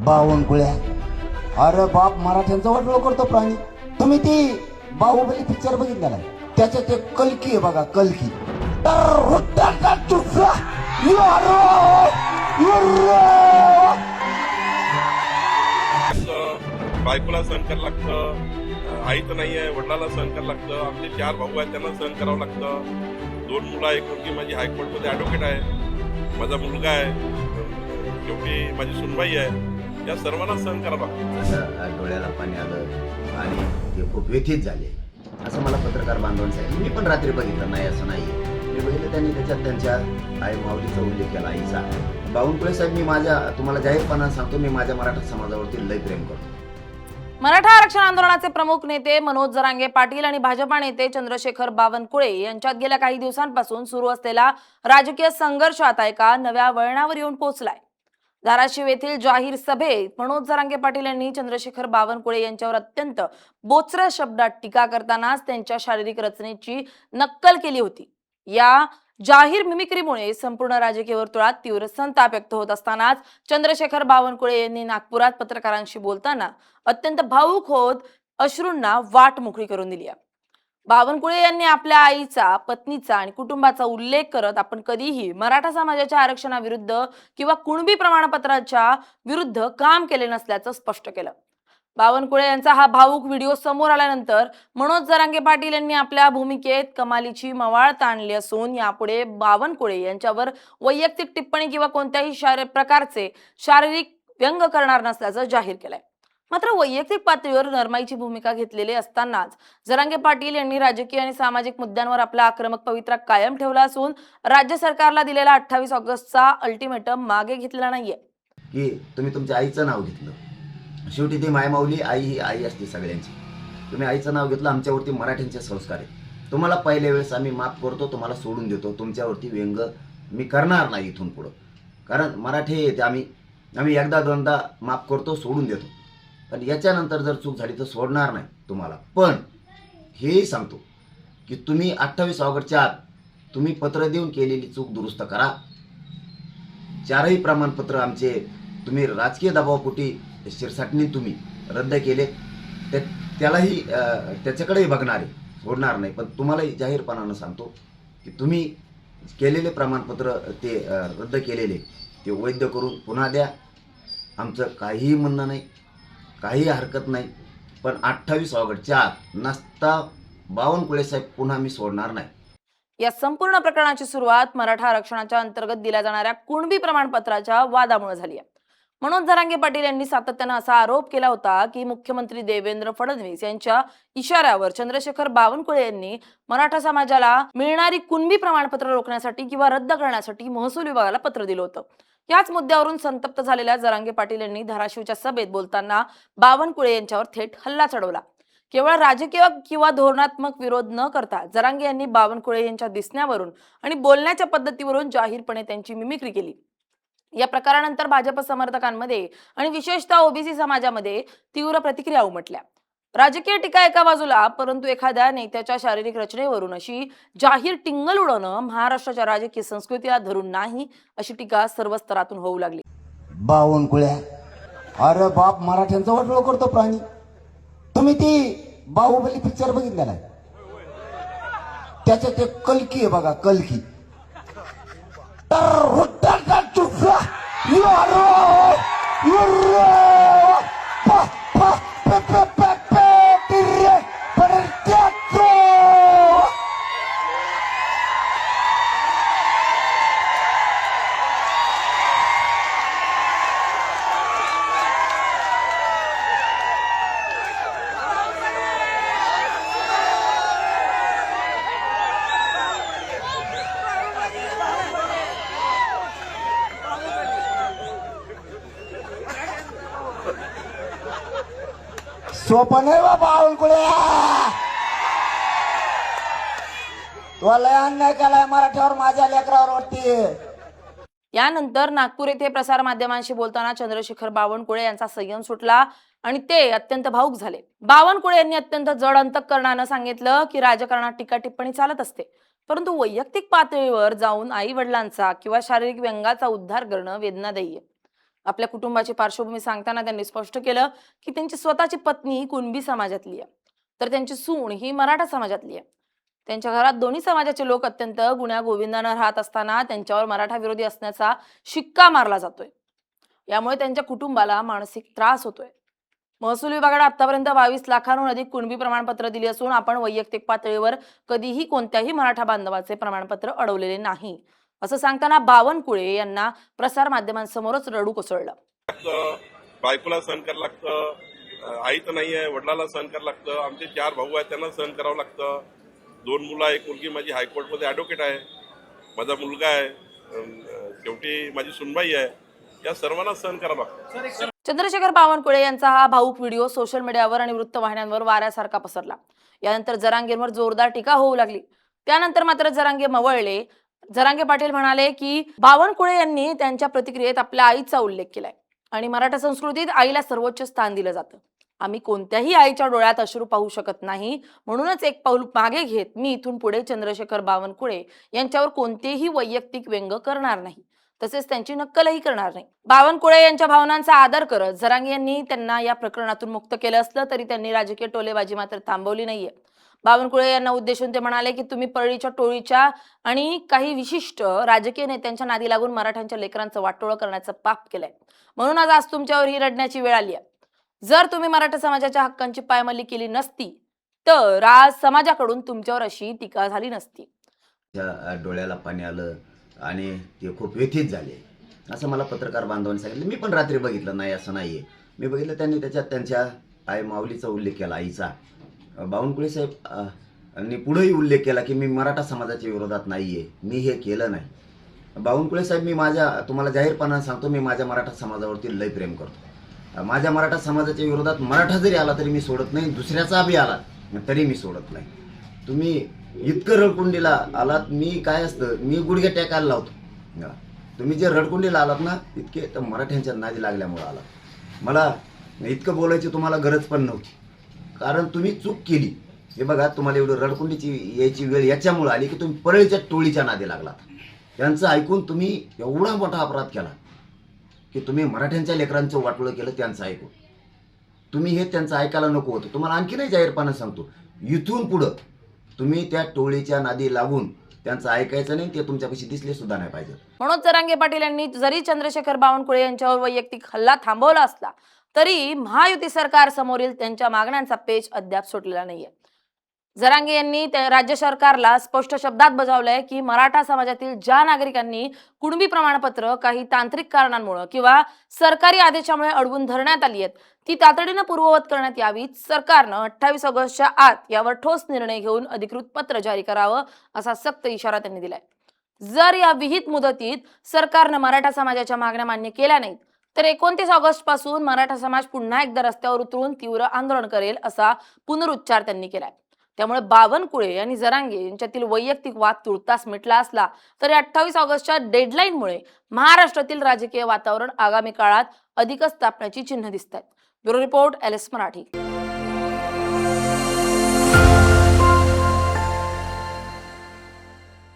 बावनकुळ्या, अरे बाप मराठ्यांचा वाटोळ करतो प्राणी. तुम्ही ती बाहुबली पिक्चर बघितला नाही? त्याच्यात एक कल्की आहे बघा, कल्की. बायकोला सहन करावं लागतं, आई तर नाही आहे, वडिलाला सहन करावं लागतं. आमचे 4 भाऊ आहेत, त्यांना सहन करावं लागतं. 2 मुलं आहे, एक मुलगी माझी हायकोर्टमध्ये ॲडव्होकेट आहे, माझा मुलगा आहे, शेवटी माझी सुनबाई आहे. या सर्वांना सहन करावं लागतं. डोळ्याला पाणी आलं आणि ते खूप व्यथित झाले असं मला पत्रकार बांधवांनी सांगितलं. मी पण रात्री बघितलं नाही असं नाही, मी बघितलं त्यांनी त्याच्यात त्यांच्या आई माऊलीचा उल्लेख केला, आईचा. बावनकुळे साहेब, मी तुम्हाला जाहीरपणाने सांगतो, मी माझ्या मराठा समाजावरती लय प्रेम करतो. मराठा आरक्षण आंदोलनाचे प्रमुख नेते मनोज जरांगे पाटील आणि भाजपा नेते चंद्रशेखर बावनकुळे यांच्यात गेल्या काही दिवसांपासून सुरू असलेला राजकीय संघर्ष आता एका नव्या वळणावर येऊन पोहोचलाय. धाराशिव येथील जाहीर सभेत मनोज जरांगे पाटील यांनी चंद्रशेखर बावनकुळे यांच्यावर अत्यंत बोचऱ्या शब्दात टीका करतानाच त्यांच्या शारीरिक रचनेची नक्कल केली होती. या जाहीर मिमिक्रीमुळे संपूर्ण राजकीय वर्तुळात तीव्र संताप व्यक्त होत असतानाच चंद्रशेखर बावनकुळे यांनी नागपुरात पत्रकारांशी बोलताना अत्यंत भावुक होत अश्रूंना वाट मोकळी करून दिली. बावनकुळे यांनी आपल्या आईचा, पत्नीचा आणि कुटुंबाचा उल्लेख करत आपण कधीही मराठा समाजाच्या आरक्षणाविरुद्ध किंवा कुणबी प्रमाणपत्राच्या विरुद्ध काम केले नसल्याचं स्पष्ट केलं. बावनकुळे यांचा हा भावुक व्हिडिओ समोर आल्यानंतर मनोज जरांगे पाटील यांनी आपल्या भूमिकेत कमालीची मवाळ ताणली असून यापुढे बावनकुळे यांच्यावर वैयक्तिक टिप्पणी किंवा कोणत्याही प्रकारचे शारीरिक व्यंग करणार नसल्याचं जाहीर केलंय. मात्र वैयक्तिक पातळीवर नरमाईची भूमिका घेतलेली असतानाच जरांगे पाटील यांनी राजकीय आणि सामाजिक मुद्द्यांवर आपला आक्रमक पवित्रा कायम ठेवला असून राज्य सरकारला दिलेला 28 ऑगस्टचा अल्टिमेटम मागे घेतलेला नाहीये. की तुम्ही तुमच्या आईचं नाव घेतलं, शेवटी ती मायमाऊली, आई ही आई असते सगळ्यांची. तुम्ही आईचं नाव घेतलं, आमच्यावरती मराठ्यांचे संस्कार आहे. तुम्हाला पहिल्या वेळेस आम्ही माफ करतो, तुम्हाला सोडून देतो, तुमच्यावरती व्यंग मी करणार नाही इथून पुढं. कारण मराठी येते, आम्ही एकदा दोनदा माफ करतो, सोडून देतो, पण याच्यानंतर जर चूक झाली तर सोडणार नाही तुम्हाला. पण हेही सांगतो की तुम्ही 28 ऑगस्टच्या आत तुम्ही पत्र देऊन केलेली चूक दुरुस्त करा. 4ही प्रमाणपत्र आमचे तुम्ही राजकीय दबावापोटी शिरसाटणी तुम्ही रद्द केले, त्यालाही त्याच्याकडेही बघणार आहे, सोडणार नाही. पण तुम्हालाही जाहीरपणानं सांगतो की तुम्ही केलेले प्रमाणपत्र ते रद्द केलेले ते वैध करून पुन्हा द्या. आमचं काहीही म्हणणं नाही, काही हरकत नाही. पण 28 ऑगस्टच्या आत नसता बावनकुळे साहेब पुन्हा मी सोडणार नाही. या संपूर्ण प्रकरणाची सुरुवात मराठा आरक्षणाच्या अंतर्गत दिल्या जाणाऱ्या कुणबी प्रमाणपत्राच्या वादामुळे झाली आहे. मनोज जरांगे पाटील यांनी सातत्यानं असा आरोप केला होता की मुख्यमंत्री देवेंद्र फडणवीस यांच्या इशाऱ्यावर चंद्रशेखर बावनकुळे यांनी मराठा समाजाला मिळणारी कुणबी प्रमाणपत्र रोखण्यासाठी किंवा रद्द करण्यासाठी महसूल विभागाला पत्र दिलं होतं. याच मुद्द्यावरून संतप्त झालेल्या जरांगे पाटील यांनी धाराशिवच्या सभेत बोलताना बावनकुळे यांच्यावर थेट हल्ला चढवला. केवळ राजकीय किंवा धोरणात्मक विरोध न करता जरांगे यांनी बावनकुळे यांच्या दिसण्यावरून आणि बोलण्याच्या पद्धतीवरून जाहीरपणे त्यांची मिमिक्री केली. या प्रकारानंतर भाजप समर्थकांमध्ये आणि विशेषतः ओबीसी समाजामध्ये तीव्र प्रतिक्रिया उमटल्या. राजकीय टीका एका बाजूला, परंतु एखाद्या नेत्याच्या शारीरिक रचनेवरून अशी जाहीर टिंगल उडवणं महाराष्ट्राच्या राजकीय संस्कृतीला धरून नाही, अशी टीका सर्व स्तरातून होऊ लागली. बावनकुळ्या, अरे बाप मराठ्यांचा वाटोळ करतो प्राणी. तुम्ही ती बाहुबली पिक्चर बघितला नाही? त्याच्यात एक कल्की आहे बघा, कल्की. सोपं नाही बा बावनकुळ्या, तुला लय अन्याय केलाय मराठ्यावर, माझ्या लेकरावर वाटते. यानंतर नागपूर येथे प्रसार माध्यमांशी बोलताना चंद्रशेखर बावनकुळे यांचा संयम सुटला आणि ते अत्यंत भावुक झाले. बावनकुळे यांनी अत्यंत जड अंतःकरणानं सांगितलं की राजकारणात टीका टिप्पणी चालत असते, परंतु वैयक्तिक पातळीवर जाऊन आई वडिलांचा किंवा शारीरिक व्यंगाचा उद्धार करणं वेदनादायी आहे. आपल्या कुटुंबाची पार्श्वभूमी सांगताना त्यांनी स्पष्ट केलं की त्यांची स्वतःची पत्नी ही कुणबी समाजातली आहे, तर त्यांची सून ही मराठा समाजातली आहे. त्यांच्या घरात दोन्ही समाजाचे लोक अत्यंत गुण्यागोविंदानं राहत असताना त्यांच्यावर मराठा विरोधी असण्याचा शिक्का मारला जातोय. यामुळे त्यांच्या कुटुंबाला मानसिक त्रास होतोय. महसूल विभागाने आतापर्यंत 22 लाखांहून अधिक कुणबी प्रमाणपत्र दिली असून आपण वैयक्तिक पातळीवर कधीही कोणत्याही मराठा बांधवाचे प्रमाणपत्र अडवलेले नाही, असं सांगताना बावनकुळे यांना प्रसार माध्यमांसमोरच रडू कोसळलं. बायकोला सहन करावं लागतं, आई तर नाही आहे, वडिलाला सहन करावं लागतं, आमचे 4 भाऊ आहेत त्यांना सहन करावं लागतं. 2 मुलं, 1 मुलगी. माझी हायकोर्टमध्ये ॲडव्होकेट आहे, माझा मुलगा आहे, शेवटी माझी सुनबाई आहे. या सर्वांना सहन करावं लागतं. चंद्रशेखर बावनकुळे यांचा हा भाऊक व्हिडिओ सोशल मीडियावर आणि वृत्तवाहिन्यांवर वाऱ्यासारखा पसरला. यानंतर जरांगेंवर जोरदार टीका होऊ लागली. त्यानंतर मात्र जरांगे मवळले. जरांगे पाटील म्हणाले की बावनकुळे यांनी त्यांच्या प्रतिक्रियेत आपल्या आईचा उल्लेख केलाय आणि मराठा संस्कृतीत आईला सर्वोच्च स्थान दिलं जातं. आम्ही कोणत्याही आईच्या डोळ्यात अश्रू पाहू शकत नाही, म्हणूनच एक पाऊल मागे घेत मी इथून पुढे चंद्रशेखर बावनकुळे यांच्यावर कोणतेही वैयक्तिक व्यंग करणार नाही, तसेच त्यांची नक्कलही करणार नाही. बावनकुळे यांच्या भावनांचा आदर करत जरांगे यांनी त्यांना या प्रकरणातून मुक्त केलं असलं तरी त्यांनी राजकीय टोलेबाजी मात्र थांबवली नाहीये. बावनकुळे यांना उद्देशून ते म्हणाले की तुम्ही परळीच्या टोळीच्या आणि काही विशिष्ट राजकीय नेत्यांच्या नादी लागून मराठ्यांच्या लेकरांचं वाटोळं करण्याचं पाप केलंय, म्हणून आज तुम्च्यावर ही रडण्याची वेळ आली आहे. जर तुम्ही मराठा समाजाच्या हक्कांची पायमल्ली केली नसती तर आज समाजाकडून तुमच्यावर अशी टीका झाली नसती. त्या डोळ्याला पाणी आलं आणि ते खूप व्यथित झाले असं मला पत्रकार बांधवांनी सांगितलं. मी पण रात्री बघितलं, नाही असं नाही आहे, मी बघितलं. त्यांनी त्याच्यात त्यांच्या आई माऊलीचा उल्लेख केला, आईचा. बावनकुळे साहेब यांनी पुढेही उल्लेख केला की मी मराठा समाजाच्या विरोधात नाही आहे, मी हे केलं नाही. बावनकुळे साहेब, मी तुम्हाला जाहीरपणाने सांगतो, मी माझ्या मराठा समाजावरती लय प्रेम करतो. माझ्या मराठा समाजाच्या विरोधात मराठा जरी आला तरी मी सोडत नाही, दुसऱ्याचा बी आला तरी मी सोडत नाही. तुम्ही इतकं रडकुंडीला आलात, मी काय असतं, मी गुडघे टेकायला लावतो. तुम्ही जे रडकुंडीला आलात ना, इतके तर मराठ्यांच्या नादी लागल्यामुळे आलात. मला इतकं बोलायची तुम्हाला गरज पण नव्हती, कारण तुम्ही चूक केली. हे बघा, तुम्हाला एवढं रडकुंडीची यायची वेळ याच्यामुळे आली की तुम्ही परळीच्या टोळीच्या नादी लागलात. त्यांचं ऐकून तुम्ही एवढा मोठा अपराध केला की तुम्ही मराठ्यांच्या लेकरांचं वाटोळं केलं त्यांचं ऐकून. तुम्ही हे त्यांचं ऐकायला नको होतं. तुम्हाला आणखी नाही जाहीरपणे सांगतो, इथून पुढं तुम्ही त्या टोळीच्या नादी लागून त्यांचं ऐकायचं नाही, ते तुमच्यापाशी दिसले सुद्धा नाही पाहिजे. मनोज जरांगे पाटील यांनी जरी चंद्रशेखर बावनकुळे यांच्यावर वैयक्तिक हल्ला थांबवला असला तरी महायुती सरकार समोरील त्यांच्या मागण्यांचा पेच अद्याप सुटलेला नाहीये. जरांगे यांनी राज्य सरकारला स्पष्ट शब्दात बजावलंय की मराठा समाजातील ज्या नागरिकांनी कुणबी प्रमाणपत्र काही तांत्रिक कारणांमुळे किंवा सरकारी आदेशामुळे अडवून धरण्यात आली आहेत ती तातडीनं पूर्ववत करण्यात यावीत. सरकारनं 28 ऑगस्टच्या आत यावर ठोस निर्णय घेऊन अधिकृत पत्र जारी करावं असा सक्त इशारा त्यांनी दिलाय. जर या विहित मुदतीत सरकारनं मराठा समाजाच्या मागण्या मान्य केल्या नाहीत तर 29 ऑगस्ट पासून मराठा समाज पुन्हा एकदा रस्त्यावर उतरून तीव्र आंदोलन करेल असा पुनरुच्चार त्यांनी केलाय. त्यामुळे बावनकुळे आणि जरांगे यांच्यातील वैयक्तिक वाद तुर्तास मिटला असला तरी 28 ऑगस्टच्या डेडलाईनमुळे महाराष्ट्रातील राजकीय वातावरण आगामी काळात अधिकच तापण्याची चिन्ह दिसत आहेत. Bureau report LS Marathi.